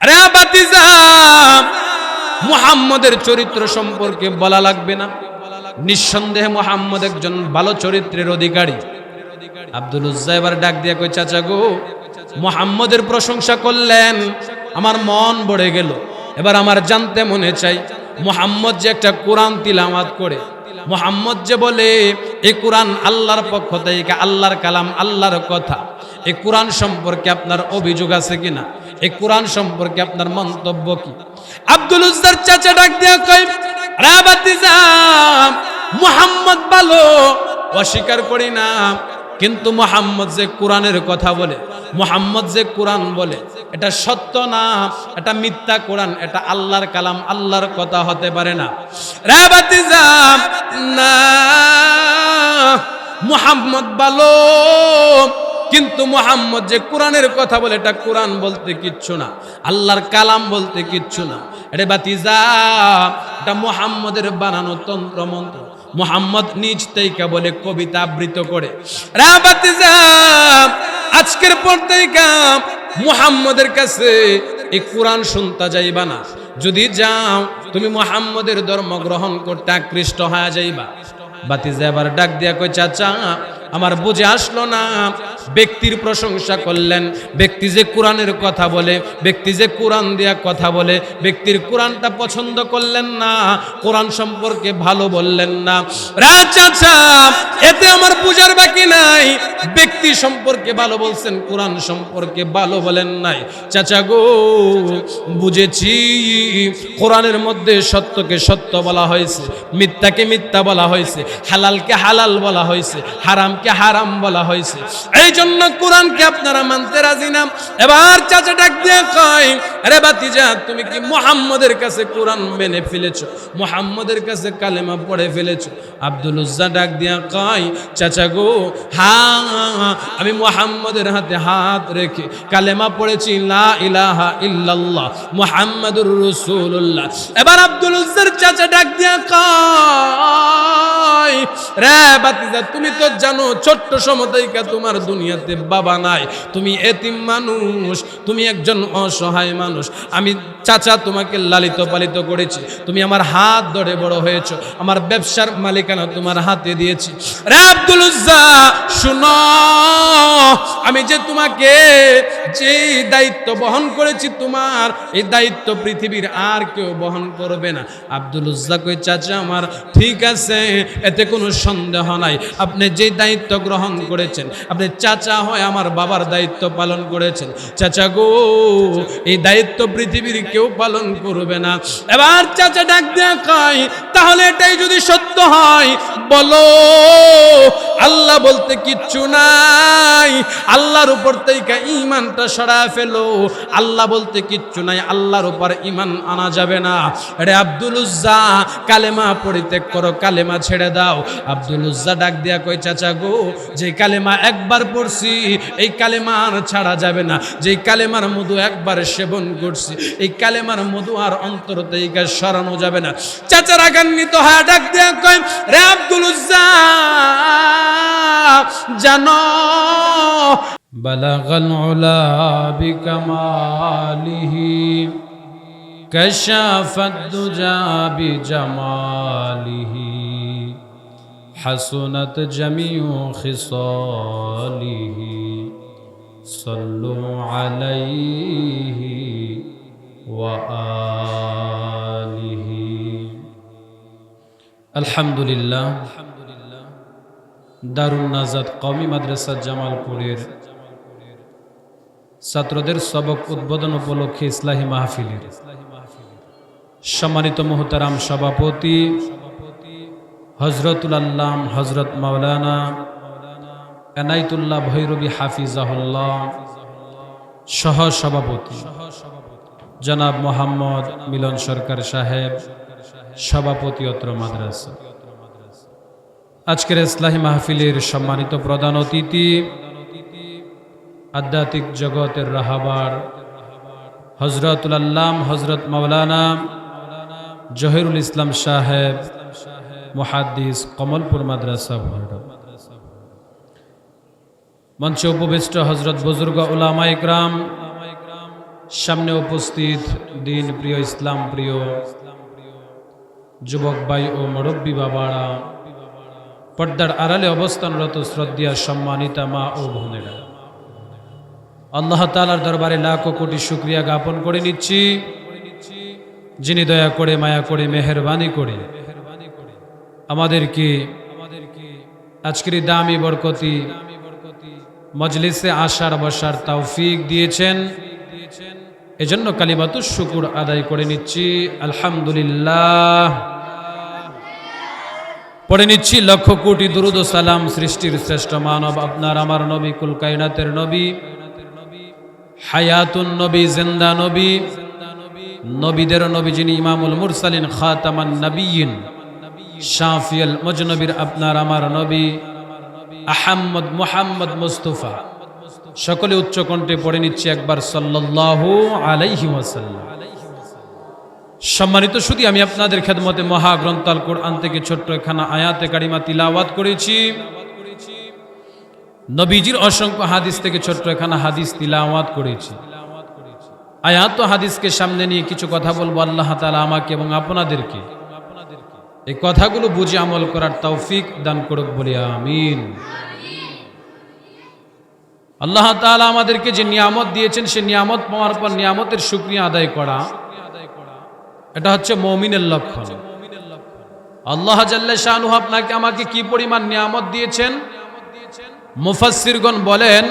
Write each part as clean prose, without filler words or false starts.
আরে বাতিজা, মুহাম্মদের চরিত্র সম্পর্কে বলা লাগবে না? নিঃসন্দেহে মুহাম্মদ একজন ভালো চরিত্রের অধিকারী। আব্দুল উজ্জা এবার ডাক দিয়ে কই, চাচা গো, মুহাম্মদের প্রশংসা করলেন, আমার মন ভরে গেল। এবার আমার জানতে মনে চাই, মুহাম্মদ যে একটা কোরআন তিলাওয়াত করে, মুহাম্মদ যে বলে এই কোরআন আল্লাহর পক্ষ থেকে, আল্লাহর কালাম, আল্লাহর কথা, এই কোরআন সম্পর্কে আপনার অভিযোগ আছে কিনা? এই কোরআন সম্পর্কে আপনার মন্তব্য কি? আব্দুল উজ্জার চাচা ডাক দিয়ে কই, রে বাতিজা, মুহাম্মদ ভালো, অস্বীকার করি না, কিন্তু মুহাম্মদ যে কোরআনের কথা বলে, মুহাম্মদ যে কোরআন বলে, এটা সত্য না, এটা মিথ্যা কোরআন, এটা আল্লাহর কালাম, আল্লাহর কথা হতে পারে না। রে বাতিজা, না, মুহাম্মদ ভালো, কিন্তু মুহাম্মদ যে কোরআনের কথা বলে, এটা কোরআন বলতে কিচ্ছু না, আল্লাহর কালাম বলতে কিচ্ছু না। রে বাতিজা, এটা মুহাম্মদের বানানো তন্ত্র মন্ত্র, মুহাম্মদ নিজ থেকে বলে, কবিতা আবৃত করে। রে বাতিজা, আজকের পর থেকে মুহাম্মদের কাছে এই কোরআন শুনতে যাইবা না। যদি যাও, তুমি মুহাম্মদের ধর্ম গ্রহণ করতে আকৃষ্ট হয়ে যাইবা। বাতিজা এবার ডাক দিয়া কই, চাচা, আমার বুঝে আসলো না, ব্যক্তির প্রশংসা করলেন, ব্যক্তি যে কোরআনের কথা বলে, ব্যক্তি যে কোরআন দিয়া কথা বলে, ব্যক্তির কোরআনটা পছন্দ করলেন না, কোরআন সম্পর্কে ভালো বললেন না। রা চাচা, এতে আমার বুঝার বাকি নাই, ব্যক্তি সম্পর্কে ভালো বলছেন, কোরআন সম্পর্কে ভালো বলেন নাই। চাচা গো, বুঝেছি, কোরআনের মধ্যে সত্যকে সত্য বলা হয়েছে, মিথ্যাকে মিথ্যা বলা হয়েছে, হালালকে হালাল বলা হয়েছে, হারামকে হারাম বলা হয়েছে। এই জন্য কোরআনকে আপনারা মানতে রাজি না। এবার চাচা ডাক দিয়ে কয়, আরে বাতিজা, তুমি কি মুহাম্মদের কাছে কোরআন মেনে ফেলেছো? মুহাম্মদের কাছে কালেমা পড়ে ফেলেছো? আব্দুল উজ্জা ডাক দিয়া কয়, চাচা গো, হ্যাঁ, আমি মুহাম্মদের হাতে হাত রেখে কালেমা পড়েছি, লা ইলাহা ইল্লাল্লাহ মুহাম্মাদুর রাসূলুল্লাহ। এবার আব্দুল উজ্জার চাচা ডাক দিয়া কয়, রে বাতিজা, তুমি তো জানো ছোট্ট সমতাইকা তোমার দুনিয়াতে বাবা নাই, তুমি এতিম মানুষ, তুমি একজন অসহায় মানুষ। আমি চাচা তোমাকে লালিত পালিত করেছি, তুমি আমার হাত ধরে বড় হয়েছো, আমার ব্যবসার মালিকানা তোমার হাতে দিয়েছি। রে আব্দুল উজ্জা, শুনো, আমি যে তোমাকে যে দায়িত্ব বহন করেছি, তোমার এই দায়িত্ব পৃথিবীর আর কেউ বহন করবে না। আব্দুল উজ্জা কই, চাচা আমার ঠিক আছে, এতে কোনো সন্দেহ নাই, আপনি যে দায়িত্ব গ্রহণ করেছেন, আপনি চাচা হয় আমার বাবার দায়িত্ব পালন করেছেন। চাচা গো, এই দায়িত্ব পৃথিবীর কেউ পালন করবে না। এবার চাচা ডাক দিয়ে কয়, তাহলে এটাই যদি সত্য হয়, বলো আল্লাহ বলতে কিচ্ছু নাই, আল্লাহর উপর থেকে ঈমানটা সরায় ফেলো, আল্লাহ বলতে কিচ্ছু নাই, আল্লাহর উপর ঈমান আনা যাবে না। আরে আব্দুল উজ্জা, কালেমা পরিত্যাগ করো, কালেমা ছেড়ে দাও। আব্দুল উজ্জা ডাক দিয়া কই, চাচা গো, যে কালেমা একবার পড়ছি, এই কালেমা আর ছাড়া যাবে না, যে কালেমার মধু একবার সেবন করছি, এই কালেমার মধু আর অন্তর থেকে সরানো যাবে না। চাচা রাগান্বিত হয়ে ডাক দিয়া কই, রে আব্দুল উজ্জা, জানো বালাগাল উলা বিকামালিহি কাশাফাদ দুজা বিজামালিহি হাসুনাত জামিউ খিসালিহি সাল্লু আলাইহি ওয়া আলিহি। আলহামদুলিল্লাহ, দারুন নাজাত কওমি মাদ্রাসা জামালপুরের ছাত্রদের সবক উদ্বোধন উপলক্ষে ইসলাহি মাহফিলের সম্মানিত মুহতারাম সভাপতি হযরতুল আল্লাম হযরত মাওলানা এনায়েতুল্লাহ ভৈরবী হাফিজাহুল্লাহ, সহ সভাপতি জনাব মোহাম্মদ মিলন সরকার সাহেব, সভাপতি অত্র মাদ্রাসা, আজকের ইসলাহি মাহফিলের সম্মানিত প্রধান অতিথি, আধ্যাত্মিক জগতের রাহাবার হযরতুল আল্লাম হযরত মাওলানা জহিরুল ইসলাম সাহেব, মুহাদ্দিস, কমলপুর মাদ্রাসা ভৈরব, মঞ্চে উপবিষ্ট হযরত বুজুর্গ উলামা ইকরাম, সামনে উপস্থিত দিন প্রিয়, ইসলাম প্রিয় যুবক ভাই ও মুরব্বী বাবারা, পর্দার আড়ালে অবস্থানরত শ্রদ্ধা সম্মানিতা মা ও বোনেরা, আল্লাহ তাআলার দরবারে লাখো কোটি শুকরিয়া জ্ঞাপন করে নিচ্ছি, যিনি দয়া করে, মায়া করে, মেহেরবানি করে আমাদেরকে আজকের দামি বরকতি মজলিসে আসার বসার তৌফিক দিয়েছেন। এজন্য কালিমাতুশ শুকুর আদায় করে নিচ্ছি আলহামদুলিল্লাহ। পড়ে নিচ্ছি লক্ষ কোটি দুরুদ ও সালাম সৃষ্টির শ্রেষ্ঠ মানব আপনার আমার নবী, কুল কায়নাতের নবী, হায়াতুন নবী, জিন্দা নবী, নবীদের নবী, যিনি ইমামুল মুরসালিন, খাতামান নবিয়্যিন, শাফিউল মুজনবির আপনার আমার নবী আহমদ মুহাম্মদ মুস্তাফা। সকলে উচ্চ কণ্ঠে পড়ে নিচ্ছি একবার সাল্লাল্লাহু আলাইহি ওয়াসাল্লাম। সম্মানিত শুধু আমি আপনাদের খেদমতে মহাগ্রন্থ আল কোরআন থেকে ছোট্ট একখানা আয়াতে কারিমা তিলাওয়াত করেছি। নবীজির অসংখ্য হাদিস থেকে ছোট্ট একখানা হাদিস তিলাওয়াত করেছি। আয়াত ও হাদিসকে সামনে নিয়ে কিছু কথা বলবো। আল্লাহ তাআলা আমাকে এবং আপনাদেরকে এই কথাগুলো বুঝে আমল করার তৌফিক দান করুক বলি আমিন। আল্লাহ তাআলা আমাদেরকে যে নিয়ামত দিয়েছেন, সে নিয়ামত পাওয়ার পর নিয়ামতের শুকরিয়া আদায় করা, এটা হচ্ছে মুমিনের লক্ষণ। আল্লাহ জাল্লা শানুহু আপনাকে আমাকে কি পরিমাণ নিয়ামত দিয়েছেন। মুফাসসিরগণ বলেন,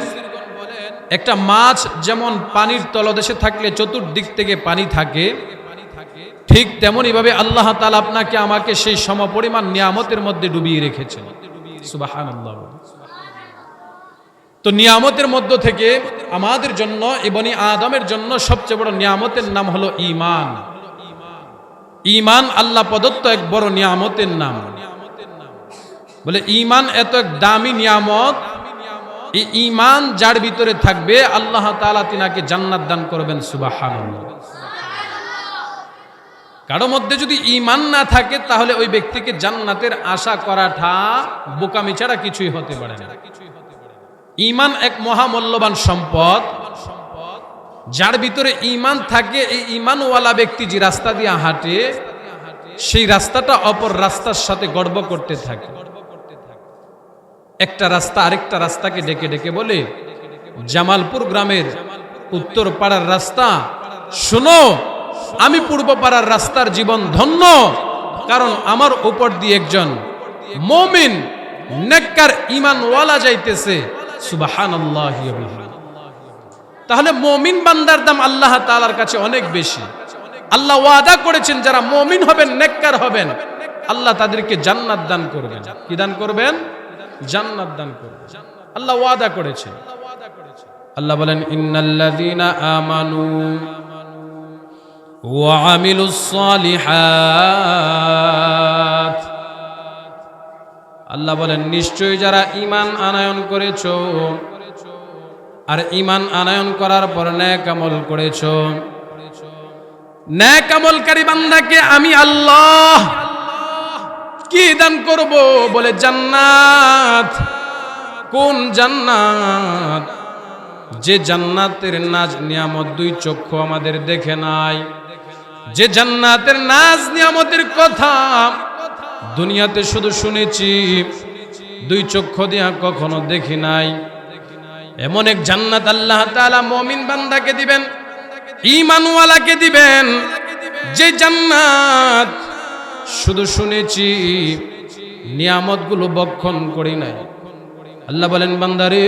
একটা মাছ যেমন পানির তলদেশে থাকলে চতুর্দিক থেকে পানি থাকে, ঠিক তেমনই ভাবে আল্লাহ তাআলা আপনাকে আমাকে সেই সমপরিমাণ নিয়ামতের মধ্যে ডুবিয়ে রেখেছেন। সুবহানাল্লাহ। তো নিয়ামতের মধ্য থেকে আমাদের জন্য, ইবনি আদমের জন্য সবচেয়ে বড় নিয়ামতের নাম হলো ঈমান। ঈমান আল্লাহ প্রদত্ত এক বড় নিয়ামতের নাম। বলে ঈমান এত এক দামি নিয়ামত, এই ঈমান যার ভিতরে থাকবে আল্লাহ তাআলা তিনাকে জান্নাত দান করবেন। সুবহানাল্লাহ। কারো মধ্যে যদি ঈমান না থাকে তাহলে ওই ব্যক্তিকে জান্নাতের আশা করাটা বোকামি ছাড়া কিছুই হতে পারে না। ঈমান এক মহামূল্যবান সম্পদ। যার ভিতরে ঈমান থাকে, এই ঈমানওয়ালা ব্যক্তি যে রাস্তা দিয়ে হাঁটে, সেই রাস্তাটা অপর রাস্তার সাথে গর্ব করতে থাকে। একটা রাস্তা আরেকটা রাস্তাকে ডেকে ডেকে বলে, জামালপুর গ্রামের উত্তর পাড়ার রাস্তা, শোনো আমি পূর্ব পাড়ার রাস্তার জীবন ধন্য, কারণ আমার উপর দিয়ে একজন মুমিন নেককার ঈমানওয়ালা যাইতেছে। সুবহানাল্লাহ। তাহলে মুমিন বান্দার দাম আল্লাহ তাআলার কাছে অনেক বেশি। আল্লাহ ওয়াদা করেছেন যারা মুমিন হবেন, নেককার হবেন, আল্লাহ তাদেরকে জান্নাত দান করবেন। কি দান করবেন? জান্নাত দান করবেন। আল্লাহ ওয়াদা করেছেন। আল্লাহ বলেন, ইন্নাল্লাযীনা আমানু ওয়া আমিলুস সালিহাত। আল্লাহ বলেন, নিশ্চয়ই যারা ঈমান আনয়ন করেছো আর ঈমান আনয়ন করার পর নেক আমল করেছো, নেক আমলকারী বান্দাকে আমি আল্লাহ কি দান করব? বলে জান্নাত। কোন জান্নাত? যে জান্নাতের নাজ নিয়ামত দুই চক্ষু আমাদের দেখে নাই, যে জান্নাতের নাজ নিয়ামতের কথা দুনিয়াতে শুধু শুনেছি, দুই চক্ষু দিয়া কখনো দেখি নাই, এমন এক জান্নাত আল্লাহ তাআলা মুমিন বান্দাকে দিবেন, ঈমানওয়ালাকে দিবেন। যে জান্নাত শুধু শুনেছি, নিয়ামতগুলো বক্ষণ করি নাই। আল্লাহ বলেন, বান্দারে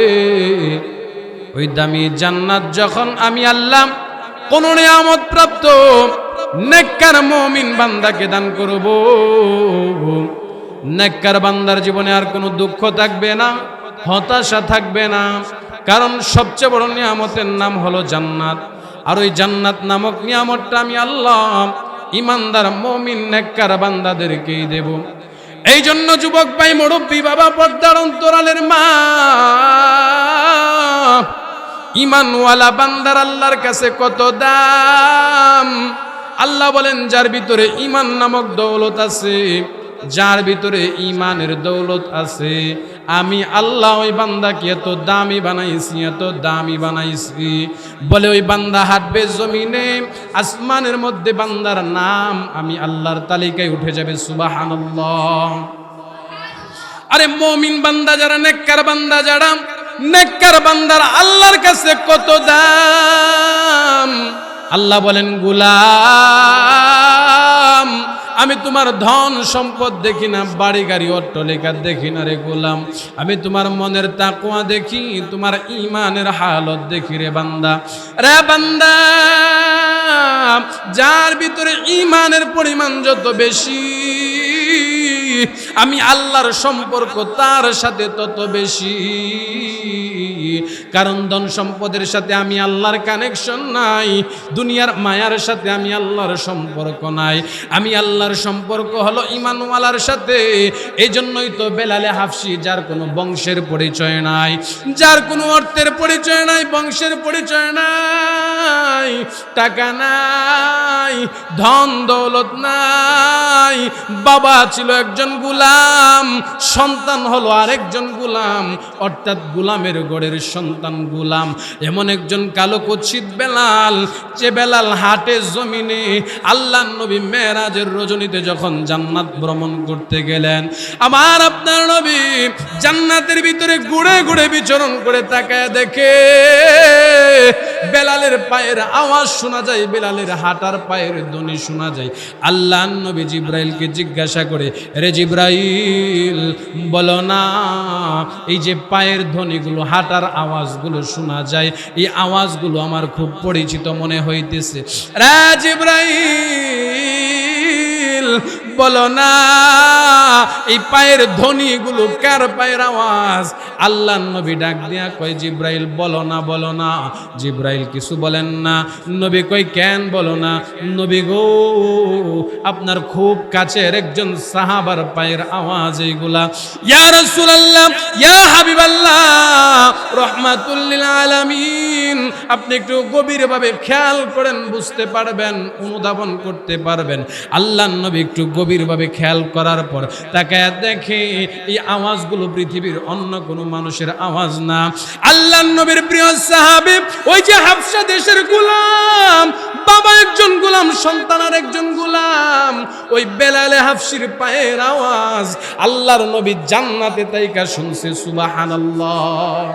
ওই দামি জান্নাত যখন আমি আল্লাহ কোন নিয়ামত প্রাপ্ত নেককার মুমিন বান্দাকে দান করব, নেককার বান্দার জীবনে আর কোনো দুঃখ থাকবে না, হতাশা থাকবে না। কারণ সবচেয়ে বড় নিয়ামতের নাম হলো জান্নাত। আর ওই জান্নাত নামক নিয়ামতটা আমি আল্লাহ ইমানদার মুমিন নেককার বান্দাদেরকেই দেব। এই জন্য যুবক ভাই, মুরব্বী বাবা, পর্দার অন্তরালের মা, ঈমানওয়ালা বান্দার আল্লাহর কাছে কত দাম। আল্লাহ বলেন, যার ভিতরে ঈমান নামক দৌলত আছে, যার ভিতরে ঈমানের দৌলত আছে, আমি আল্লাহ ওই বান্দাকে এত দামি বানাইছি, এত দামি বানাইছি। বলে ওই বান্দা হাঁটবে জমিনে, আসমানের মধ্যে বান্দার নাম আমি আল্লাহর তালিকায় উঠে যাবে। সুবহানাল্লাহ। আরে মুমিন বান্দা যারা, নেককার বান্দা যারা, নেককার বান্দার আল্লাহর কাছে কত দাম। আল্লাহ বলেন, গোলাম আমি তোমার ধন সম্পদ দেখি না, বাড়ি গাড়ি অট্টালিকা দেখি না রে গোলাম, আমি তোমার মনের তাকওয়া দেখি, তোমার ঈমানের হালত দেখি রে বান্দা। রে বান্দা, যার ভিতরে ঈমানের পরিমাণ যত বেশি, আমি আল্লাহর সম্পর্ক তার সাথে তত বেশি। কারণ ধন সম্পদের সাথে আমি আল্লাহর কানেকশন নাই, দুনিয়ার মায়ার সাথে আমি আল্লাহর সম্পর্ক নাই। আমি আল্লাহর সম্পর্ক হলো ঈমানওয়ালার সাথে। এই জন্যই তো বেলালে হাফসি, যার কোনো বংশের পরিচয় নাই, যার কোনো অর্থের পরিচয় নাই, বংশের পরিচয় নাই, টাকা নাই, ধন দৌলত নাই, বাবা ছিল একজন গোলাম, সন্তান হলো আরেকজন গোলাম, অর্থাৎ গোলামের গড়ের সন্তান গোলাম। এমন একজন কালো কুৎসিত বেলাল, যে বেলাল হাটে জমিনে আল্লাহ নবী মেরাজের রজনীতে যখন জান্নাত ভ্রমণ করতে গেলেন, আমার আপনার নবী জান্নাতের ভিতরে ঘুরে ঘুরে বিচরণ করে তাকায় দেখে বেলালের পায়ের আওয়াজ শোনা যায়, বেলালের হাঁটার পায়ের ধ্বনি শোনা যায়। আল্লাহ নবী জিব্রাইলকে জিজ্ঞাসা করে, রে জিব্রাইল বলো না, এই যে পায়ের ধ্বনিগুলো, হাঁটার আওয়াজগুলো শোনা যায়, এই আওয়াজগুলো আমার খুব পরিচিত মনে হইতেছে। রে জিব্রাইল বলো না, এই পায়ের ধ্বনিগুলো কার পায়ের আওয়াজ? আল্লাহ নবী ডাক দিয়া কয়, জিব্রাইল বলো না, বলো না। জিব্রাইল কিছু বলেন না। নবী কই, কেন বলো না? নবী গো, আপনার খুব কাছের একজন সাহাবার পায়ের আওয়াজ এইগুলা। ইয়া রাসূলুল্লাহ, ইয়া হাবিবাল্লাহ, রাহমাতুল লিল আলামিন, আপনি একটু গভীরভাবে খেয়াল করেন, বুঝতে পারবেন, অনুধাবন করতে পারবেন। আল্লাহ নবী একটু গভীরভাবে খেয়াল করার পর তাকায় দেখে এই আওয়াজগুলো পৃথিবীর অন্য কোনো মানুষের আওয়াজ না। আল্লাহ নবীর প্রিয় সাহাবী, ওই যে হাবশা দেশের গোলাম, বাবা একজন গোলাম, সন্তান আর একজন গোলাম, ওই বেলালে হাবশির পায়ের আওয়াজ আল্লাহর নবী জান্নাতে তাইকা শুনছে। সুবহানাল্লাহ।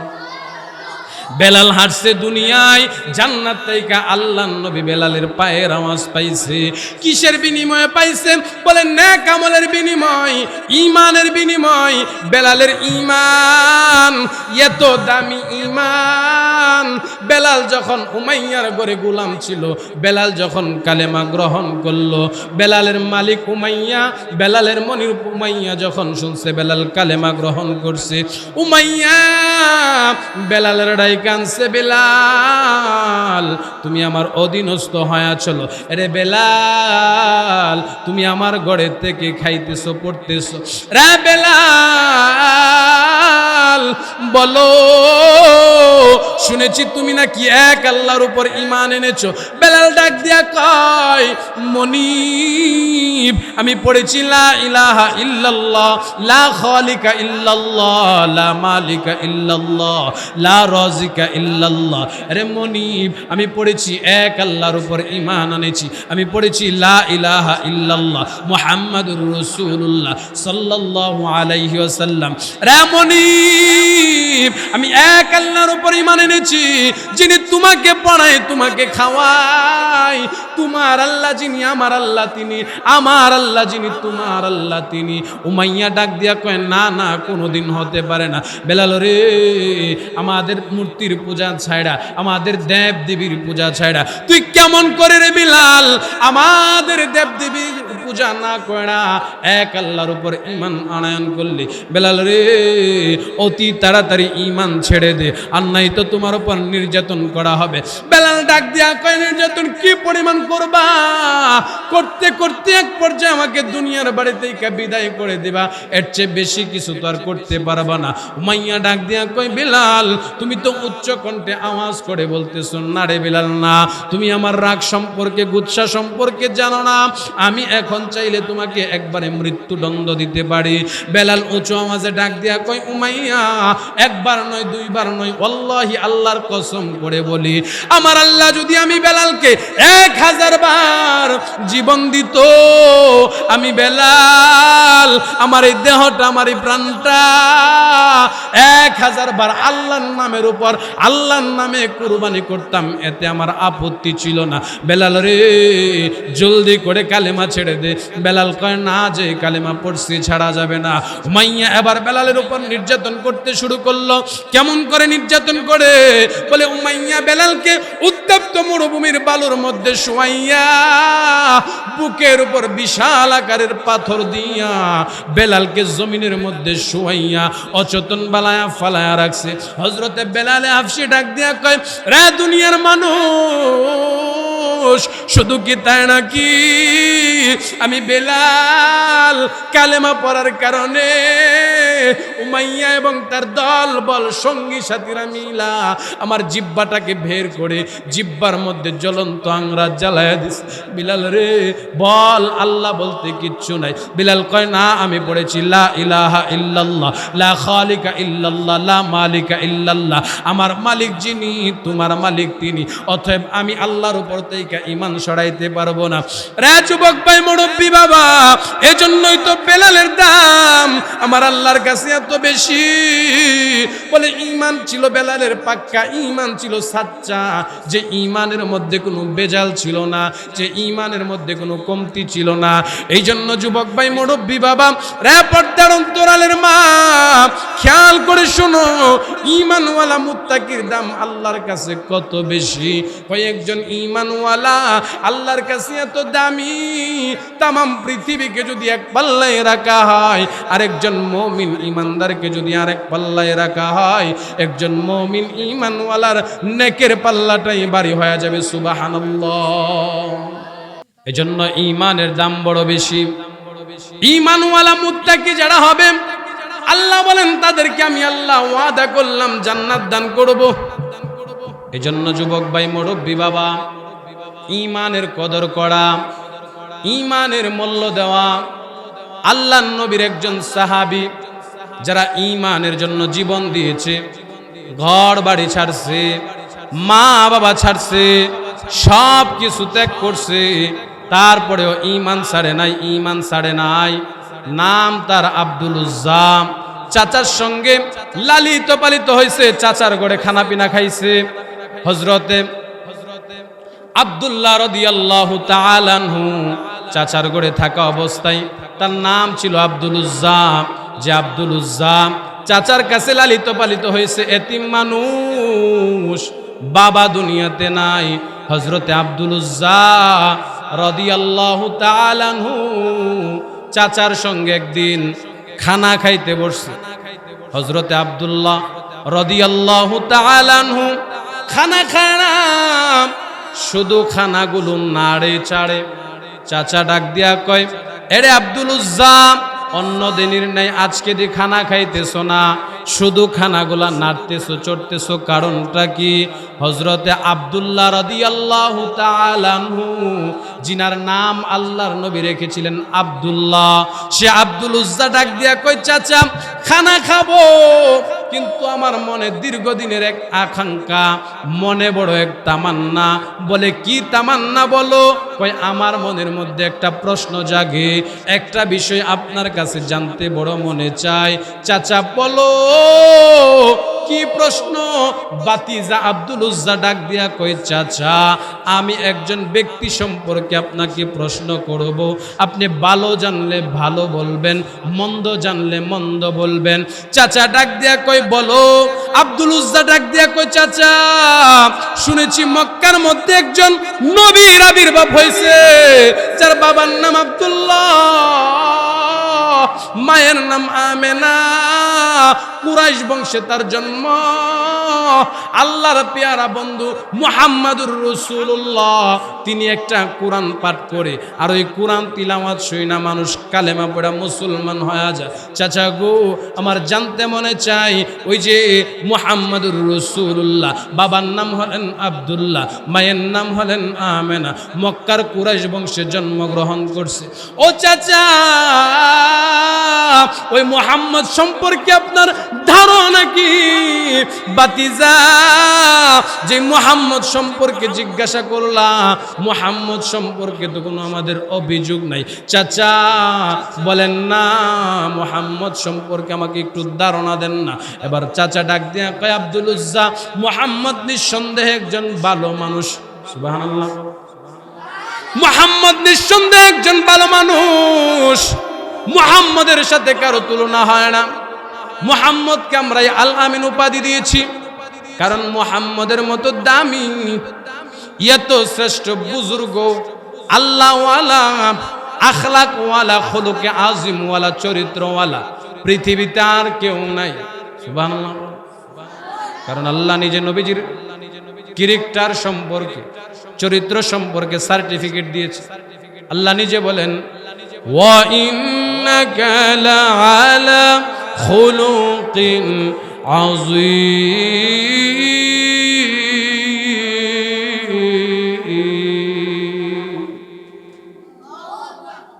বেলাল হাঁটছে দুনিয়ায়, জান্নাত থেকে আল্লাহর নবী বেলালের পায়ের আওয়াজ পাইছে। কিসের বিনিময়ে পাইছে? বলে নেক আমলের বিনিময়, ঈমানের বিনিময়। বেলালের ঈমান এত দামি ঈমান। বেলাল যখন উমাইয়ার ঘরে গোলাম ছিল, বেলাল যখন কালেমা গ্রহণ করলো, বেলালের মালিক উমাইয়া, বেলালের মনির উমাইয়া যখন শুনছে বেলাল কালেমা গ্রহণ করছে, উমাইয়া বেলালের কানছে, বেলাল তুমি আমার অধীনস্থ হয়ে চলো। রে বেলাল, তুমি আমার ঘরের থেকে খাইতেছো, পড়তেছো। রে বেলাল বলো, শুনেছি তুমি নাকি এক আল্লাহর উপর ঈমান এনেছো। বেলাল ডাক দিয়া কয়, মনিব আমি পড়েছি লা ইলাহা ইল্লাল্লাহ, লা খালিকা ইল্লাল্লাহ, লা মালিকা ইল্লাল্লাহ, লা রাজিকা ইল্লাল্লাহ। আরে মনিব, আমি পড়েছি এক আল্লাহর উপর ঈমান আনেছি, আমি পড়েছি লা ইলাহা ইল্লাল্লাহ মুহাম্মাদুর রাসূলুল্লাহ সাল্লাল্লাহু আলাইহি ওয়াসাল্লাম। রে মনিব, আমি এক আল্লাহর উপর ঈমান এনেছি, যিনি তোমাকে পড়ায়, তোমাকে খাওয়ায়। তোমার আল্লাহ যিনি, আমার আল্লাহ তিনি, আমার আল্লাহ যিনি, তোমার আল্লাহ তিনি। উমাইয়া ডাক দিয়া কয়, না না, কোনোদিন হতে পারে না। বেলাল রে, আমাদের মূর্তির পূজা ছাড়া, আমাদের দেব দেবীর পূজা ছাড়া তুই কেমন করে রে বেলাল আমাদের দেব দেবীর পূজা না করা এক আল্লাহর উপর ঈমান আনয়ন করলি? বেলাল রে, অতি তাড়াতাড়ি ঈমান ছেড়ে দে, আর নাই তো তোমার উপর নির্যাতন করা হবে। বেলাল ডাক দিয়া কয়, নির্যাতন কি পরিমাণ করবা? করতে করতে এক পর্যায়ে আমাকে দুনিয়ার বাড়ি থেকে বিদায় করে দিবা, এর চেয়ে বেশি কিছু তো আর করতে পারবা না। উমাইয়া ডাক দিয়া কয়, বেলাল তুমি তো উচ্চ কণ্ঠে আওয়াজ করে বলতেছো। না রে বেলাল, না, তুমি আমার রাগ সম্পর্কে, গুচ্ছা সম্পর্কে জানো না। আমি এখন মন চাইলে তোমাকে একবারে মৃত্যুদণ্ড দিতে পারি। বেলাল উঁচু আওয়াজে ডাক দিয়া কয় উমাইয়া, একবার নয় দুইবার নয়, ওয়াল্লাহি আল্লাহর কসম করে বলি, আমার আল্লাহ যদি আমি বেলালকে 1000 বার জীবন দিত, আমি বেলাল আমার এই দেহটা আমার এই প্রাণটা 1000 বার আল্লাহর নামের উপর আল্লাহর নামে কুরবানি করতাম, এতে আমার আপত্তি ছিল না। বেলাল রে জলদি করে কালেমা ছেড়ে দে। বেলাল কয় না, যে কালেমা পড়ছি ছাড়া যাবে না। উমাইয়া এবার বেলালের উপর নির্যাতন করতে শুরু করলো। কেমন করে নির্যাতন করে? বলে উমাইয়া বেলালকে উত্তপ্ত মরুভূমির বালুর মধ্যে শোয়াইয়া বুকের উপর বিশাল আকারের পাথর দিয়া বেলালকে জমিনের মধ্যে শোয়াইয়া অচেতন বালায়া ফালায়া রাখছে। হযরতে বেলালে হাফসি ডাক দিয়া কয়, রে দুনিয়ার মানুষ, শুধু কি তাই নাকি আমি বেলাল কালেমা পড়ার কারণে উমাইয়া এবং তার দল বল সঙ্গী সাথীরা মিলা আমার জিহ্বাটাকে বের করে জিহ্বার মধ্যে জ্বলন্ত আংরাজ জ্বালায়া দিস। বিলাল রে বল, আল্লাহ বলতে কিচ্ছু নাই। বিলাল কয় না, আমি পড়েছি লা ইলাহা ইল্লাল্লাহ, লা খালিকা ইল্লাল্লাহ, লা মালিকা ইল্লাল্লাহ। আমার মালিক যিনি, তোমার মালিক তিনি, অতএব আমি আল্লাহর উপর থেকে ঈমান সরাইতে পারবো না। রে যুবক ভাই, মুরব্বী বাবা, এজন্যই তো বেলালের দাম আমার আল্লাহর কাছে এত বেশি। বলে ঈমান ছিল বেলালের পাক্কা, ঈমান ছিল সাচ্চা, যে ঈমানের মধ্যে কোনো বেজাল ছিল না, যে ঈমানের মধ্যে কোনো কমতি ছিল না। এই জন্য যুবক ভাই, মুরব্বী বাবা, রে পর্দার অন্তরালের মা, খেয়াল করে শোনো, ঈমানওয়ালা মুত্তাকির দাম আল্লাহর কাছে কত বেশি। কয়েকজন ঈমানওয়ালা আল্লাহর কাছে এত দামি, তামাম পৃথিবীকে যদি এক পাল্লায় রাখা হয়, আরেকজন মুমিন ঈমানদারকে যদি আরেক পাল্লায় রাখা হয়, একজন মুমিন ঈমানওয়ালার নেকের পাল্লাটাই ভারী হয়ে যাবে। সুবহানাল্লাহ। এজন্য ঈমানের দাম বড় বেশি। ঈমানওয়ালা মুত্তাকি যারা হবে, আল্লাহ বলেন তাদেরকে আমি আল্লাহ ওয়াদা করলাম জান্নাত দান করব। এজন্য যুবক ভাই, মুরব্বী বাবা, ঈমানের কদর করা, ঈমানের মূল্য দেওয়া। আল্লাহর নবীর একজন সাহাবী যারা ঈমানের জন্য জীবন দিয়েছে, ঘর বাড়ি ছাড়ছে, মা বাবা ছাড়ছে, সব কিছু ত্যাগ করছে, তারপরেও ঈমান ছাড়ে নাই, ঈমান ছাড়ে নাই। নাম তার আব্দুল উজ্জা। চাচার সঙ্গে লালিত পালিত হয়েছে, চাচার ঘরে খানা পিনা খাইছে। হযরতে আব্দুল্লাহ রাদিয়াল্লাহু তাআলা আনহু চাচার ঘরে থাকা অবস্থায় তার নাম ছিল আব্দুল উজ্জা। যে আব্দুল উজ্জা চাচার কাছে লালিত পালিত হয়েছে, এতিম মানুষ, বাবা দুনিয়াতে নাই। হযরতে আব্দুল উজ্জা রাদিয়াল্লাহু তাআলা আনহু চাচার সঙ্গে একদিন খানা খাইতে বসছে। হযরতে আব্দুল্লাহ রাদিয়াল্লাহু তাআলা আনহু খানা খানা, শুধু খানাগুলো নাড়ে চাড়ে। চাচা ডাক দিয়া কয়, এরে আব্দুল উজ্জা, অন্য দিনের নাই আজকে দি খানা খাইতেছো না, শুধু খানাগুলা নাড়তেছো চড়তেছো, কারণটা কি? হযরতে আব্দুল্লাহ রাদিয়াল্লাহু তাআলা আনহু, জিনার নাম আল্লাহর নবী রেখেছিলেন আব্দুল্লাহ, সে আব্দুল উজ্জা ডাক দিয়া কয়, চাচা খানা খাবো, কিন্তু আমার মনে দীর্ঘদিনের এক আকাঙ্ক্ষা, মনে বড় এক তামান্না। বলে কি তামান্না বলো? কয় আমার মনের মধ্যে একটা প্রশ্ন জাগে, একটা বিষয় আপনার কাছে জানতে বড় মনে চায়। চাচা বলো কি প্রশ্ন? বাতিজা আব্দুল উজ্জা ডাক দিয়া কয়, চাচা আমি একজন ব্যক্তি সম্পর্কে আপনাকে প্রশ্ন করব, আপনি ভালো জানলে ভালো বলবেন, মন্দ জানলে মন্দ বলবেন। চাচা ডাক দিয়া কয়, বলো। আব্দুল উজ্জা ডাক দিয়া কয়, চাচা শুনেছি মক্কার মধ্যে একজন নবীর আবির্ভাব হয়েছে, যার বাবার নাম আব্দুল্লাহ, মায়ের নাম আমেনা, কুরাইশ বংশে তার জন্ম। আল্লাহর পেয়ারা বন্ধু মুহাম্মাদুর রাসূলুল্লাহ তিনি একটা কোরআন পাঠ করে আর ওই কোরআন তিলাওয়াত শুনে মানুষ কালেমা পড়া মুসলমান হয়ে যায়। চাচা গো, আমার জানতে মনে চাই ওই যে মুহাম্মাদুর রাসূলুল্লাহ বাবার নাম হলেন আব্দুল্লাহ, মায়ের নাম হলেন আমেনা, মক্কার কুরাইশ বংশে জন্মগ্রহণ করছে। ও চাচা, ওই মুহাম্মদ সম্পর্কে আপনার ধারণা কি? বাতিজা, যে মুহাম্মদ সম্পর্কে জিজ্ঞাসা করলাম, মুহাম্মদ সম্পর্কে তো কোনো আমাদের অভিযোগ নাই। চাচা বলেন না, মুহাম্মদ সম্পর্কে আমাকে একটু ধারণা দেন না। এবার চাচা ডাক দিয়া কয়, আব্দুল উজ্জা, মুহাম্মদ নিঃসন্দেহে একজন ভালো মানুষ। সুবহানাল্লাহ। মুহাম্মদ নিঃসন্দেহে একজন ভালো মানুষ, মুহাম্মদের সাথে কারো তুলনা হয় না। মুহাম্মদকে আমরা আল আমিন উপাধি দিয়েছি কারণ মুহাম্মদের মতো দামি, এত শ্রেষ্ঠ বুজুর্গ, আল্লাহওয়ালা, আখলাকওয়ালা, খুলুকে আজিমওয়ালা, চরিত্রওয়ালা পৃথিবীতে আর কেউ নাই। সুবহানাল্লাহ। কারণ আল্লাহ নিজে নবীজির ক্যারেক্টার সম্পর্কে, চরিত্র সম্পর্কে সার্টিফিকেট দিয়েছে। আল্লাহ নিজে বলেন, ওয়া ইন্নাকা লাআলা খুলুকিন আযীম।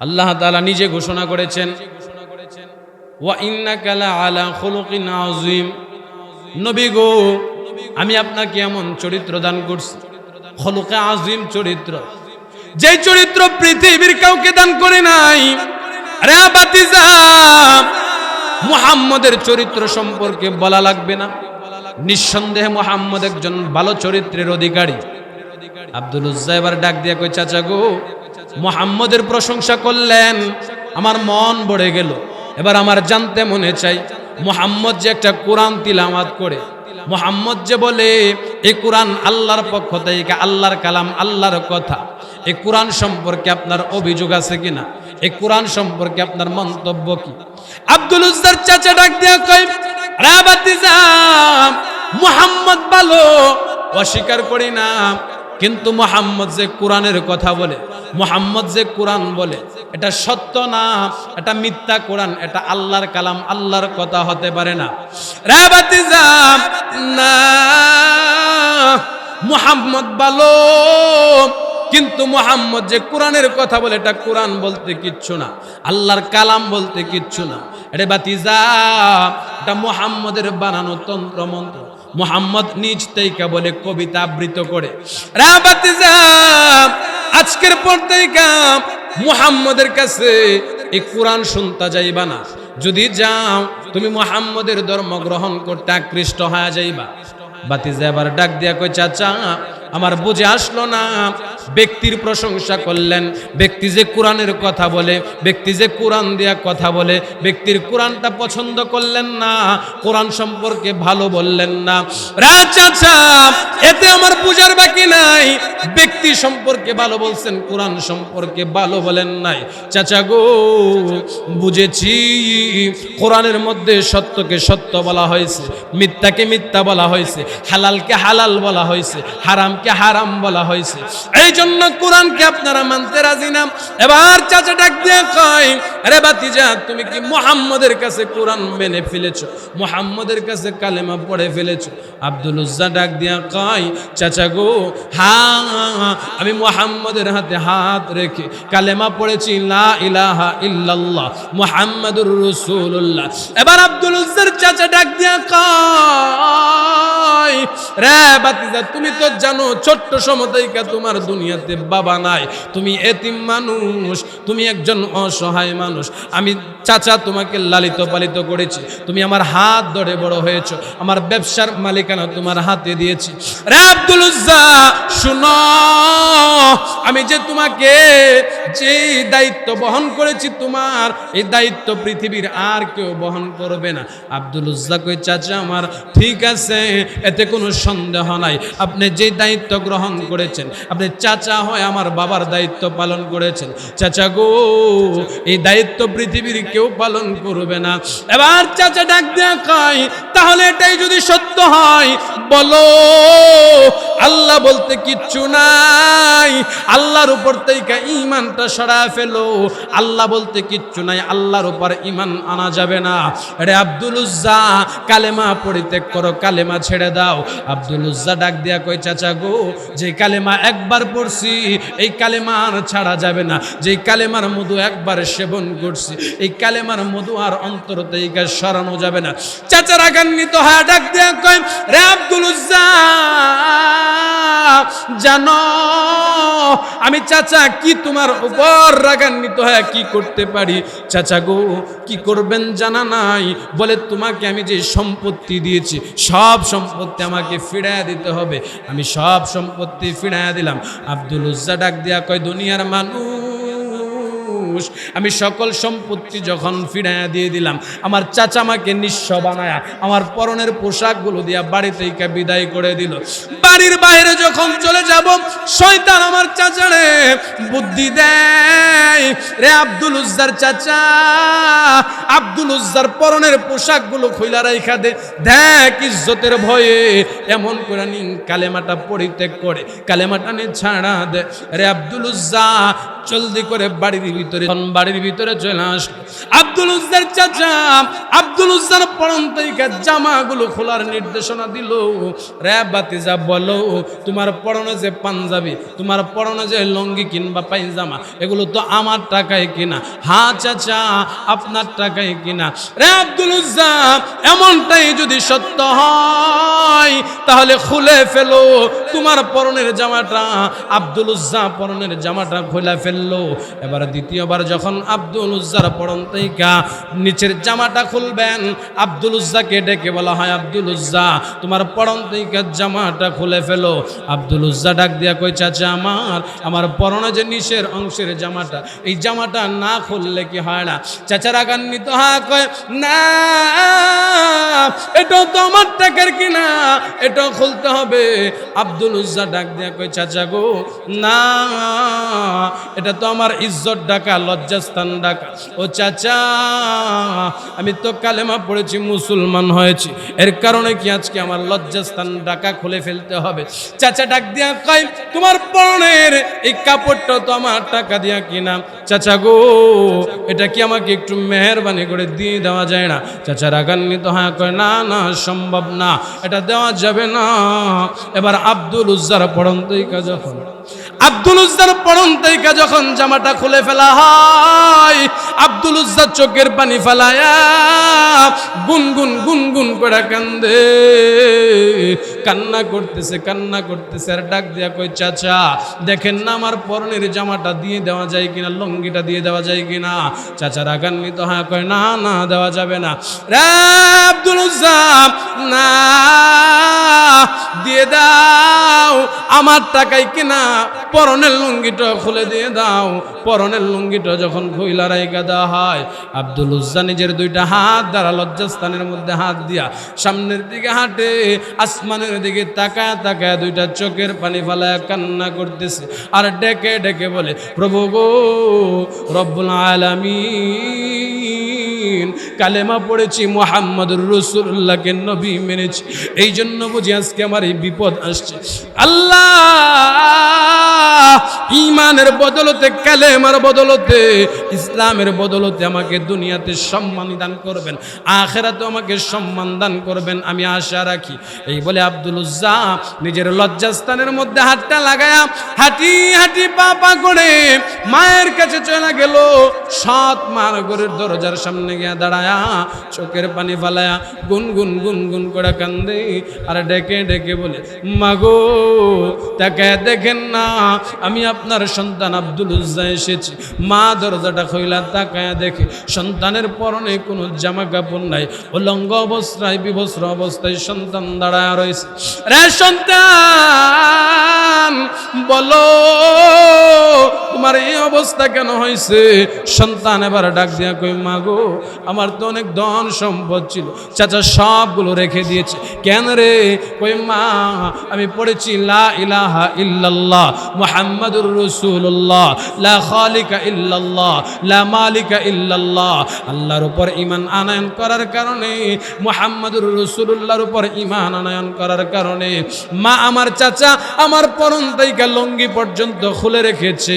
আল্লাহ তাআলা নিজে ঘোষণা করেছেন, ওয়া ইন্নাকা লাআলা খুলুকিন আযীম। নবী গো, আমি আপনাকে এমন চরিত্র দান করছি, খুলুকে আযীম চরিত্র, যে চরিত্র পৃথিবীর কাউকে দান করে নাই। আরে বাতিজা, মুহাম্মদের চরিত্র সম্পর্কে বলা লাগবে না? নিঃসন্দেহে মুহাম্মদ একজন ভালো চরিত্রের অধিকারী। আব্দুল উজ্জা এবার ডাক দিয়া কই, চাচা গো, মুহাম্মদের প্রশংসা করলেন, আমার মন ভরে গেল। এবার আমার জানতে মনে চাই, মুহাম্মদ যে একটা কোরআন তিলাওয়াত করে, মুহাম্মদ যে বলে এই কোরআন আল্লাহর পক্ষ থেকে, আল্লাহর কালাম, আল্লাহর কথা, এই কোরআন সম্পর্কে আপনার অভিযোগ আছে কিনা? এই কোরআন সম্পর্কে আপনার মন্তব্য কি? আব্দুল উজ্জার চাচা ডাক দিয়া কয়, রে বাতিজা, মুহাম্মদ ভালো, অস্বীকার করি না, কিন্তু মুহাম্মদ যে কোরআনের কথা বলে, মুহাম্মদ যে কোরআন বলে, এটা সত্য না, এটা মিথ্যা কোরআন, এটা আল্লাহর কালাম, আল্লাহর কথা হতে পারে না। রে বাতিজা, না, মুহাম্মদ ভালো, কিন্তু মুহাম্মদ যে কোরআনের কথা বলে, এটা কোরআন বলতে কিচ্ছু না, আল্লাহর কালাম বলতে কিচ্ছু না। রে বাতিজা, এটা মুহাম্মদের বানানো তন্ত্র মন্ত্র, মুহাম্মদ নিজ থেকে বলে, কবিতা আবৃত করে। রে বাতিজা, আজকের পর থেকে মুহাম্মদের কাছে এই কোরআন শুনতে যাইবা না। যদি যাও, তুমি মুহাম্মদের ধর্ম গ্রহণ করতে আকৃষ্ট হয়ে যাইবা। বাতিজা এবার ডাক দিয়া কই, চাচা আমার বুঝে আসলো না, ব্যক্তির প্রশংসা করলেন, ব্যক্তি যে কোরআনের কথা বলে, ব্যক্তি যে কোরআন দিয়া কথা বলে, ব্যক্তির কোরআনটা পছন্দ করলেন না, কোরআন সম্পর্কে ভালো বললেন না। রা চাচা, এতে আমার বুঝার বাকি নাই, ব্যক্তি সম্পর্কে ভালো বলছেন, কোরআন সম্পর্কে ভালো বলেন নাই। চাচা গো, বুঝেছি, কোরআনের মধ্যে সত্যকে সত্য বলা হয়েছে, মিথ্যাকে মিথ্যা বলা হয়েছে, হালালকে হালাল বলা হয়েছে, হারামকে হারাম বলা হয়েছে। এই জন্য কোরআনকে আপনারা মানতে রাজি না। এবার চাচা ডাক দিয়ে কয়, আরে বাতিজা, তুমি কি মুহাম্মদের কাছে কোরআন মেনে ফেলেছো, মুহাম্মদের কাছে কালেমা পড়ে ফেলেছো? আব্দুল উজ্জা ডাক দিয়া কয়, চাচা গো, হ্যাঁ, আমি মুহাম্মদের হাতে হাত রেখে কালেমা পড়েছি, লা ইলাহা ইল্লাল্লাহ মুহাম্মাদুর রাসূলুল্লাহ। এবার আব্দুল উজ্জার চাচা ডাক দিয়া কয়, রে বাতিজা, তুমি তো জানো ছোট্ট সমতাইকা তোমার দুনিয়াতে বাবা নাই, তুমি এতিম মানুষ, তুমি একজন অসহায় মানুষ। আমি চাচা তোমাকে লালিত পালিত করেছি, তুমি আমার হাত ধরে বড় হয়েছো, আমার ব্যবসার মালিকানা তোমার হাতে দিয়েছি। রে আব্দুল উজ্জা, শুনো, আমি যে তোমাকে যে দায়িত্ব বহন করেছি, তোমার এই দায়িত্ব পৃথিবীর আর কেউ বহন করবে করবে না। আব্দুল উজ্জা কই চাচা আমার ঠিক আছে, এতে কোনো সন্দেহ নাই, আপনি যে দায়িত্ব গ্রহণ করেছেন, আপনি চাচা হয় আমার বাবার দায়িত্ব পালন করেছেন। চাচা গো, এই দায়িত্ব পৃথিবীর কেউ পালন করবে না। এবার চাচা ডাক দেয়া কয় তাহলে এটাই যদি সত্য হয় বলো, আল্লাহ বলতে কিচ্ছু নাই, আল্লাহর উপর থেকে ঈমানটা সরা ফেলো। আল্লাহ বলতে কিচ্ছু নাই, আল্লাহর উপর ঈমান আনা যাবে না। আরে আব্দুল উজ্জা কালেমা পরিত্যাগ করো, কালেমা ছেড়ে দাও। আব্দুল উজ্জা ডাক দিয়া কই চাচা গো, যে কালেমা একবার পড়ছি এই কালেমা আর ছাড়া যাবে না, যে কালেমার মধু একবার সেবন করছি এই কালেমার মধু আর অন্তর থেকে সরানো যাবে না। চাচা রাগান্বিত হয়ে ডাক দিয়া কয় রে আব্দুল উজ্জা, জানো আমি চাচা কি তোমার উপর রাগান্বিত হয়ে কি করতে পারি? চাচা গো কি করবেন জানা নাই, বলে তোমাকে আমি যে সম্পত্তি দিয়েছি সব সম্পত্তি আমাকে ফিরাইয়া দিতে হবে। আমি সব সম্পত্তি ফিরাইয়া দিলাম। আব্দুল উজ্জা ডাক দিয়া কয় দুনিয়ার মানুষ, আমি সকল সম্পত্তি যখন ফিরাইয়া দিয়ে দিলাম, আমার চাচা আমাকে নিঃস্ব বানায়া আমার পরনের পোশাকগুলো দিয়া বাড়ি থেকে বিদায় করে দিল। বাড়ির বাইরে যখন চলে যাব শয়তান আমার চাচারে বুদ্ধি দেয়, রে আব্দুল উজ্জার চাচা, আব্দুল উজ্জার পরনের পোশাকগুলো খুইলা রাইখা দে, দেখ ইজ্জতের ভয়ে এমন করে কালেমাটা পরিত্যাগ করে কালেমাটা নিয়ে ছাড়া দে। রে আব্দুল উজ্জা জলদি করে বাড়ির ভিতরে চলে আসলো। আব্দুল উজ্জার চাচা আব্দুল উজ্জার পরনতইকা জামাগুলো খোলার নির্দেশনা দিল। রে বাতিজা বলো, তোমার পরনে যে পাঞ্জাবি, তোমার পরনে যে লুঙ্গি কিংবা পায়জামা, এগুলো তো আমার টাকায় কিনা। হ্যাঁ চাচা আপনার টাকায় কিনা। রে আব্দুল উজ্জা, এমনটাই যদি সত্য হয় তাহলে খুলে ফেলো তোমার পরনের জামাটা। আব্দুল উজ্জা পরনের জামাটা খুলে ফেললো। এবার দ্বিতীয়বার যখন আব্দুল উজ্জার পরন থেকে নিচের জামাটা খুলবেন, আব্দুল উজ্জাকে ডেকে বলা হয় আব্দুল উজ্জা তোমার পরন থেকে জামাটা খুলে ফেলো। আব্দুল উজ্জা ডাক দিয়া কই চাচা আমার পরনে যে নিচের অংশের জামাটা, এই জামাটা না খুললে কি হয় না? চাচা রাগান্বিত হ্যাঁ কয় না, এটাও তো আমার টাকার কিনা, এটাও খুলতে হবে। আব্দুল উজ্জা ডাক দিয়া কই চাচা গো না, এটা তো আমার ইজ্জত ডাকা, লজ্জাস্থান ডাকা। ও চাচা আমি তো কালেমা পড়েছি, মুসলমান হয়েছি, এর কারণে কি আজকে আমার লজ্জাস্থান ডাকা খুলে ফেলতে হবে? চাচা ডাক দিয়া কয় তোমার পরনের এই কাপড়টা তো আমার টাকা দিয়া কিনা। চাচা গো এটা কি আমাকে একটু মেহেরবানি করে দিয়ে দেওয়া যায় না? চাচা রাগান্বিত হ্যাঁ কয় না না সম্ভব না, এটা দেওয়া যাবে না। এবার আব্দুল উজ্জার পরনতইকা যখন জামাটা খুলে ফেলা হয়, আব্দুল উজ্জা চোখের পানি ফেলায়া গুনগুন গুনগুন করে কান্দে, কান্না করতেছে আর ডাক দিয়া কই চাচা দেখেন না আমার পরনের জামাটা দিয়ে দেওয়া যায় কিনা, লুঙ্গিটা দিয়ে দেওয়া যায় কিনা। চাচা রাগান্বিত হ্যাঁ কয় না না দেওয়া যাবে না। রে আব্দুল উজ্জা না, দিয়ে দাও, আমার টাকায় কিনা পরনের লুঙ্গিটা খুলে দিয়ে দাও। পরনের লুঙ্গিটা যখন খুইলা রাইখা দেওয়া হয়, আব্দুল উজ্জা নিজের দুইটা হাত দ্বারা লজ্জাস্থানের মধ্যে হাত দিয়া সামনের দিকে হাঁটে, আসমানের দিকে তাকায় তাকায় দুইটা চোখের পানি ফালায় কান্না করতেছে আর ডেকে ডেকে বলে প্রভু গো রব্বুল আলামিন, কালেমা পড়েছি মুহাম্মদুর রাসূলুল্লাহকে নবী মেনেছি, এই জন্য বুঝি আজকে আমার এই বিপদ আসছে। আল্লাহ ঈমানের বদলতে, কালেমার বদলতে, ইসলামের বদলতে আমাকে দুনিয়াতে সম্মান দান করবেন, আখিরাতে আমাকে সম্মান দান করবেন, আমি আশা রাখি। এই বলে আব্দুল উজ্জা নিজের লজ্জাস্থানের মধ্যে হাতটা লাগায়া হাঁটি হাঁটি পা পা করে মায়ের কাছে চলে গেল। সৎ মার ঘরের দরজার সামনে গিয়া দাঁড়ায়া চোখের পানি ফালায়া গুনগুন গুনগুন করে কান্দে আর ডেকে ডেকে বলে মাগো তাকে দেখেন না, আমি আপনার সন্তান আব্দুল উজ্জা এসেছি। মা দরজাটা খোলা তাকায়া দেখে সন্তানের পরনে কোনো জামা কাপড় নাই, উলঙ্গ অবস্থায় বিবস্ত্র অবস্থায় সন্তান দাঁড়ায় রয়েছে। রে সন্তান বলো তোমার এই অবস্থা কেন হয়েছে? সন্তান এবার ডাক দিয়া কই মাগো আমার তো অনেক ধন সম্পদ ছিল, চাচা সবগুলো রেখে দিয়েছে। কেন রে? কই মা আমি পড়েছি লা ইলাহা ইল্লাল্লাহ মুহাম্মাদুর রাসূলুল্লাহ লা খালিকা ইল্লাল্লাহ লা মালিকা ইল্লাল্লাহ। আল্লাহর উপর ঈমান আনয়ন করার কারণে, মুহাম্মাদুর রাসূলুল্লাহর উপর ঈমান আনয়ন করার কারণে মা আমার চাচা আমার পরন থেকে লুঙ্গি পর্যন্ত খুলে রেখেছে।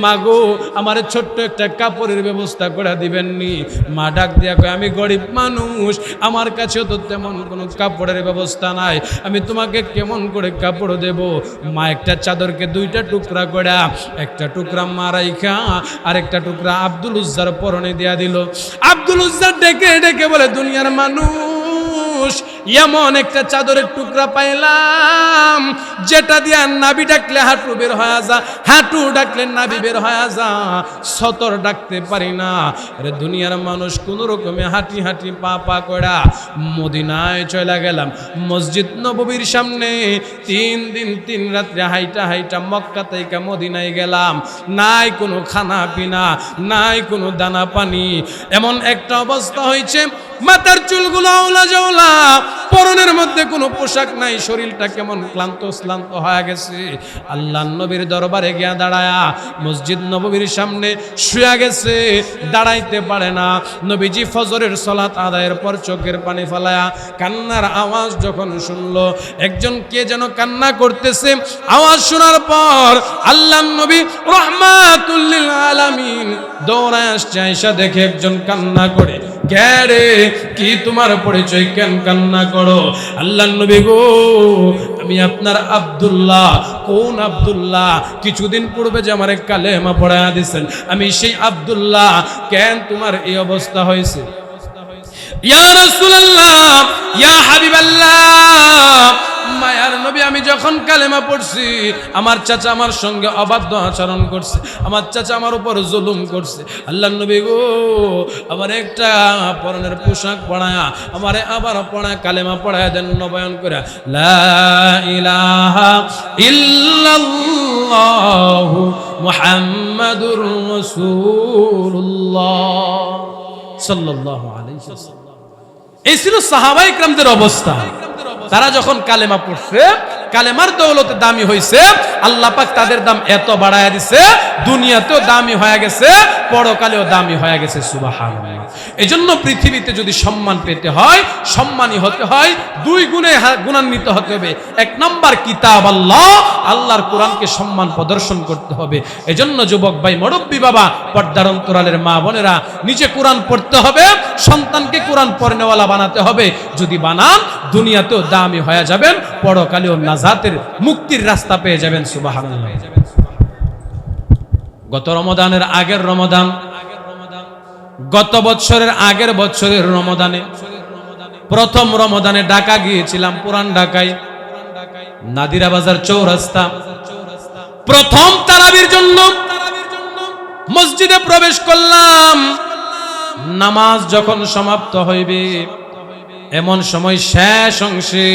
মাগো আমার ছোট্ট একটা কাপড়ের ব্যবস্থা করে দিবেননি? মা ডাক দিয়া কয় আমি গরিব মানুষ, আমার কাছেও তো তেমন কোনো কাপড়ের ব্যবস্থা নাই, আমি তোমাকে কেমন করে কাপড় দেব? মা একটা চাদরকে দুইটা টুকরা করে, একটা টুকরা মা রাইখা আর একটা টুকরা আব্দুল উজ্জার পরনে দিয়া দিল। আব্দুল উজ্জার ডেকে ডেকে বলে দুনিয়ার মানুষ, এমন একটা চাদরের টুকরা পাইলাম যেটা দিয়া নাভি ডাকলে হাঁটু বের হয়ে যা, হাঁটু ডাকলে নাভি বের হয়ে যা, সতর ডাকতে পারি না। আরে দুনিয়ার মানুষ কোন রকমে হাঁটি হাঁটি পা পা করা মদিনায় চলে গেলাম। মসজিদ নববীর সামনে 3 দিন 3 রাত্রে হাইটা হাইটা মক্কা থেকে মদিনায় গেলাম। নাই কোনো খানা পিনা, নাই কোনো দানা পানি, এমন একটা অবস্থা হয়েছে মাথার চুলগুলো আওলা জাওলা, পরনের মধ্যে কোনো পোশাক নাই, শরীরটা কেমন ক্লান্ত শ্লান্ত হয়ে গেছে। আল্লাহ নবীর দরবারে গিয়া দাঁড়ায়া মসজিদ নববীর সামনে শুয়ে গেছে, দাঁড়াইতে পারে না। নবীজি ফজরের সালাত আদায়ের পর চোখের পানি ফেলায়া কান্নার আওয়াজ যখন শুনলো, একজন কে যেন কান্না করতেছে, আওয়াজ শোনার পর আল্লাহ নবী রাহমাতুল লিল আলামিন দৌড়ায় আসছে, আয়েশা দেখে একজন কান্না করে। কে রে, কি তোমার পরিচয়, কেন কান্না করো? আল্লাহর নবী গো আমি আপনার আব্দুল্লাহ। কোন আব্দুল্লাহ? কিছুদিন পূর্বে যে আমারে কালেমা পড়ায়া দিয়েছেন, আমি সেই আব্দুল্লাহ। কেন তোমার এই অবস্থা হয়েছে? ইয়া রাসূলুল্লাহ, ইয়া হাবিবাল্লাহ, মায়ার নবী আমি যখন কালেমা পড়ছি আমার চাচা আমার সঙ্গে অবাধ্য আচরণ করছে, আমার চাচা আমার উপর জুলুম করছে। আল্লাহর নবী গো আমার একটা পরনের পোশাক পরায়া আমারে আবার পড়ায় কালেমা পড়ায় দেন নবায়ন করে লা ইলাহা ইল্লাল্লাহু মুহাম্মাদুর রাসূলুল্লাহ সাল্লাল্লাহু আলাইহি ওয়াসাল্লাম। এই ছিল সাহাবায়ে কেরামদের অবস্থা। তারা যখন কালেমা পড়ছে, কালেমার দৌলতে দামি হয়েছে, আল্লাহ পাক তাদের দাম এত বাড়ায়া দিছে, দুনিয়াতেও দামি হয়ে গেছে, পরকালেও দামি হয়ে গেছে। সুবহানাল্লাহ। এজন্য পৃথিবীতে যদি সম্মান পেতে হয়, সম্মানী হতে হয়, 2 গুণে গুণান্বিত হতে হবে। 1 নম্বর কিতাব আল্লাহ, আল্লাহর কোরআনকে সম্মান প্রদর্শন করতে হবে। এজন্য যুবক ভাই, মুরব্বী বাবা, পর্দার অন্তরালের মা বোনেরা, নিজে কোরআন পড়তে হবে, সন্তানকে কোরআন পড়নেওয়ালা বানাতে হবে। যদি বানান, দুনিয়াতেও দামি হয়ে যাবেন, পরকালেও নাজাতের মুক্তির রাস্তা পেয়ে যাবেন। সুবহানাল্লাহ। গত রমদানের আগের রমদান, গত বছরের আগের বছরের রমদানে, প্রথম রমদানে ঢাকা গিয়েছিলাম, পুরান ঢাকায় নাদিরা বাজার চৌরাস্তা। প্রথম তারাবির জন্য মসজিদে প্রবেশ করলাম। নামাজ যখন সমাপ্ত হইবে, এমন সময় শেষ অংশে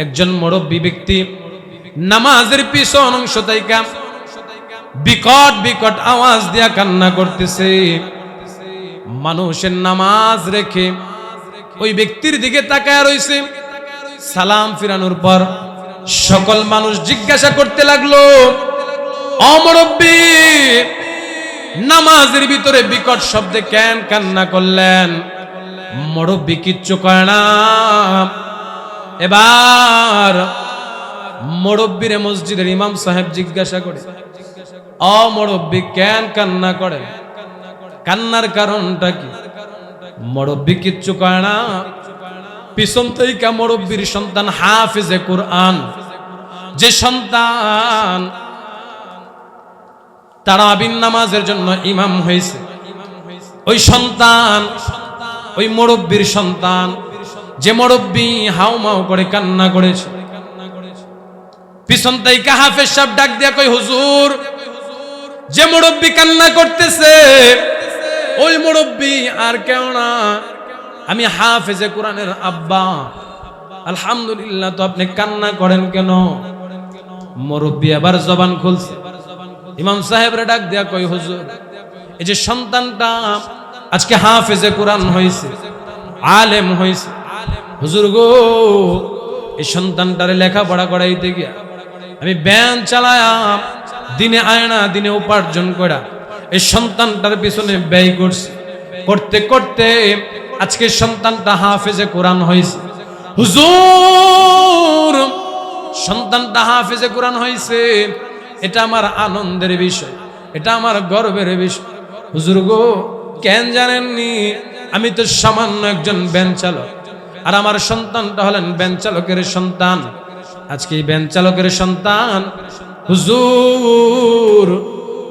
একজন মুরব্বী ব্যক্তি নামাজের পিছন অংশ থেকে বিকট বিকট আওয়াজ দিয়া কান্না করতেছে। মানুষের নামাজ রেখে ওই ব্যক্তির দিকে তাকায় রইছে। সালাম ফিরানোর পর সকল মানুষ জিজ্ঞাসা করতে লাগলো, ও মুরব্বী, নামাজের ভিতরে বিকট শব্দে কেন কান্না করলেন? মুরব্বী কিচ্ছু কয় না। এবার মুরব্বীরে মসজিদের ইমাম সাহেব জিজ্ঞাসা করে, ও মুরব্বী, কেন কান্না করেন? কান্নার কারণটা কি? মুরব্বী কিচ্ছু কয় না। পিছন থেকে মুরব্বীর সন্তান হাফেজে কুরআন, যে সন্তান তারাবির নামাজের জন্য ইমাম হয়েছে, ওই সন্তান, ওই মুরব্বীর সন্তান, যে মুরব্বী হাউমাউ করে কান্না করেছে, পিছন থেকে হাফেজ সাহেব ডাক দিয়া কই, হুজুর, যে মুরব্বী কান্না করতেছে ওই মুরব্বী আর কেউ না, আমি হাফেজে কোরআনের আব্বা। আলহামদুলিল্লাহ, তো আপনি কান্না করেন কেন? মুরব্বী আবার জবান খুলছে। ইমাম সাহেবরা ডাক দিয়া কই, হুজুর, এই যে সন্তানটা আজকে হাফেজে কোরআন হয়েছে, আলেম হয়েছে। হুজুর গো, এই সন্তানটারে লেখাপড়া করাইতে গিয়া আমি ব্যান চালায়াম, দিনে আয়না দিনে উপার্জন করা এই সন্তানটার পিছনে ব্যয় করছি। করতে করতে আজকে সন্তানটা হাফেজে কোরআন হয়েছে। হুজুর, সন্তানটা হাফেজে কোরআন হয়েছে, এটা আমার আনন্দের বিষয়, এটা আমার গর্বের বিষয়। হুজুর গো, কেন জানেননি? আমি তো সামান্য একজন ভ্যান চালক, আর আমার সন্তানটা হলেন ভ্যান চালকের সন্তান। আজকে এই ভ্যান চালকের সন্তান হুজুর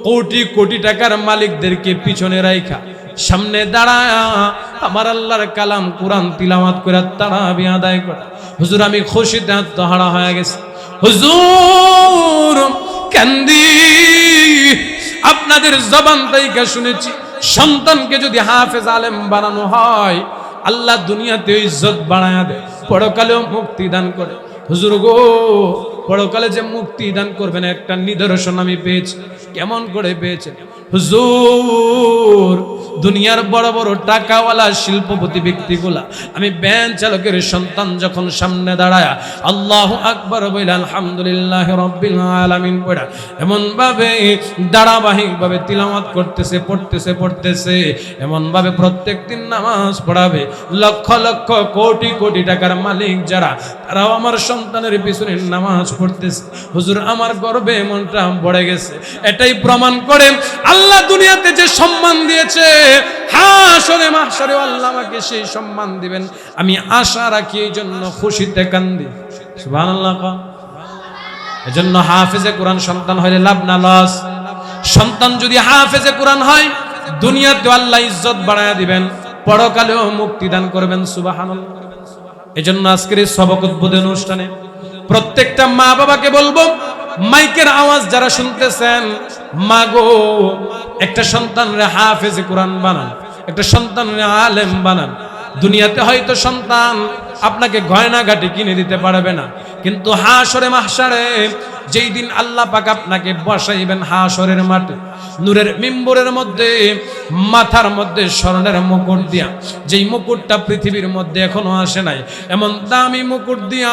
কোটি কোটি টাকার মালিকদেরকে পিছনে রাইখা সামনে দাঁড়ায় আমার আল্লাহর কালাম কোরআন তিলাওয়াত করে তারাবি আদায় করে। হুজুর, আমি খুশিতে আত্মহারা হয়ে গেছি। হুজুর, কান্দি আপনাদের জবান থেকে শুনেছি, সন্তানকে যদি হাফেজ আলেম বানানো হয়, আল্লাহ দুনিয়াতে ইজ্জত বাড়ায়া দেয়, পরকালেও মুক্তি দান করে। হুজুর গো, পরকালে যে মুক্তি দান করবেন একটা নিদর্শন আমি পেয়েছি। কেমন করে পেয়েছেন? হুজুর, দুনিয়ার বড় বড় টাকাওয়ালা শিল্পপতি ব্যক্তিগুলা আমি ভ্যান চালকের সন্তান যখন সামনে দাঁড়ায় আল্লাহু আকবার বলে আলহামদুলিল্লাহ রাব্বিল আলামিন পড়া এমন ভাবে ধারাবাহিক ভাবে তিলাওয়াত করতেছে, পড়তেছে এমন ভাবে প্রত্যেকদিন নামাজ পড়াবে। লক্ষ লক্ষ কোটি কোটি টাকার মালিক যারা, তারাও আমার সন্তানের পিছনে নামাজ পড়তেছে। হুজুর, আমার গর্বে মনটা ভরে গেছে। এটাই প্রমাণ করে আল্লাহ দুনিয়াতে যে সম্মান দিয়েছে, হাসরে মাহশরে আল্লাহ আমাকে সেই সম্মান দিবেন আমি আশা রাখি, এই জন্য খুশিতে কান্দি। সুবহানাল্লাহ। এজন্য হাফেজে কোরআন সন্তান হইলে লাভ না লস? সন্তান যদি হাফেজে কোরআন হয়, দুনিয়াতে আল্লাহ ইজ্জত বাড়ায়া দিবেন, পরকালেও মুক্তি দান করবেন। সুবহানাল্লাহ। এজন্য আজকের এই সবক উদ্বোধন অনুষ্ঠানে প্রত্যেকটা মা বাবাকে বলবো, মাইকের আওয়াজ যারা শুনতেছেন, মা গো, একটা সন্তানরে হাফেজে কোরআন বানান, একটা সন্তানরে আলেম বানান। দুনিয়াতে হয়তো সন্তান আপনাকে গয়নাগাটি কিনে দিতে পারবে না, কিন্তু হাসরে মাহশরে যেই দিন আল্লাহ পাক আপনাকে বসাইবেন হাসরের মাঠে, নূরের মিম্বরের মধ্যে, মাথার মধ্যে স্বর্ণের মুকুট দিয়া, যেই মুকুটটা পৃথিবীর মধ্যে এখনো আসে নাই, এমন দামি মুকুট দিয়া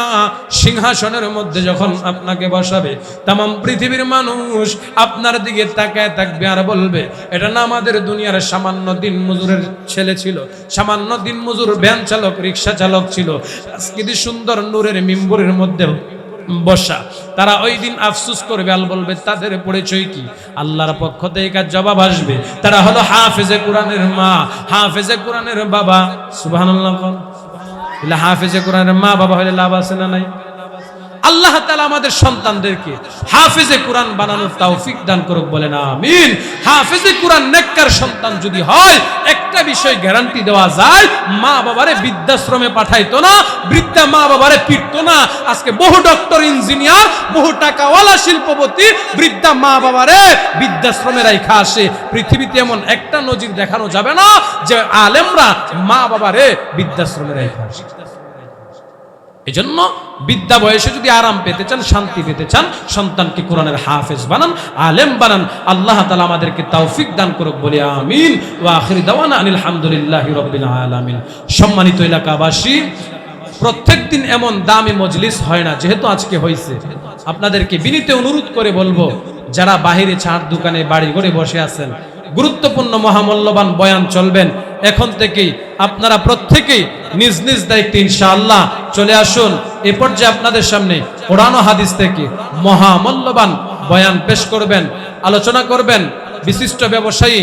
সিংহাসনের মধ্যে যখন আপনাকে বসাবে, তামাম পৃথিবীর মানুষ আপনার দিকে তাকায় থাকবে আর বলবে, এটা না আমাদের দুনিয়ার সামান্য দিন মজুরের ছেলে ছিল, সামান্য দিন মজুর ভ্যান চালক, রিক্সা চালক ছিল, আজকে কি সুন্দর নূরের মিম্বরের মধ্যে বসা। তারা ওই দিন আফসোস করবে, আল বলবে তাদের পরিচয় কি? আল্লাহর পক্ষ থেকে জবাব আসবে, তারা হলো হাফেজে কোরআনের মা, হাফেজে কোরআনের বাবা। সুবহানাল্লাহ। হাফেজে কোরআনের মা বাবা হলে লাভ আছে না নাই? আল্লাহ তাআলা আমাদের সন্তানদেরকে হাফেজে কোরআন বানানোর তৌফিক দান করুক, বলেন আমিন। হাফেজে কোরআন নেককার সন্তান যদি হয়, একটা বিষয় গ্যারান্টি দেওয়া যায়, মা বাবারে বৃদ্ধাশ্রমে পাঠাইতো না, বৃদ্ধা মা বাবারে পিটতো না। আজকে বহু ডক্টর, ইঞ্জিনিয়ার, বহু টাকাওয়ালা শিল্পপতি বৃদ্ধা মা বাবারে বৃদ্ধাশ্রমে রাইখা আসে। পৃথিবীতে এমন একটা নজির দেখানো যাবে না যে আলেমরা মা বাবারে বৃদ্ধাশ্রমে রাইখা আসে। এজন্য বিদ্যা বয়সে যদি আরাম পেতে চান, শান্তি পেতে চান, সন্তানকে কোরআনের হাফেজ বানান, আলেম বানান। আল্লাহ তাআলা আমাদেরকে তৌফিক দান করুক, বলি আমিন। ওয়া আখিরু দাওয়ানা আনিল হামদুলিল্লাহি রাব্বিল আলামিন। সম্মানিত এলাকাবাসী, প্রত্যেকদিন এমন দামি মজলিস হয় না, যেহেতু আজকে হয়েছে, আপনাদেরকে বিনীত অনুরোধ করে বলবো, যারা বাহিরে চার দোকানে বাড়ি ঘরে বসে আছেন, গুরুত্বপূর্ণ মহামূল্যবান বয়ান চলবেন, এখন থেকেই আপনারা প্রত্যেকেই নিজ নিজ দায়িত্বে ইনশাআল্লাহ চলে আসুন। এ পর্যায়ে আপনাদের সামনে কোরআন ও হাদিস থেকে মহামূল্যবান বয়ান পেশ করবেন, আলোচনা করবেন বিশিষ্ট ব্যবসায়ী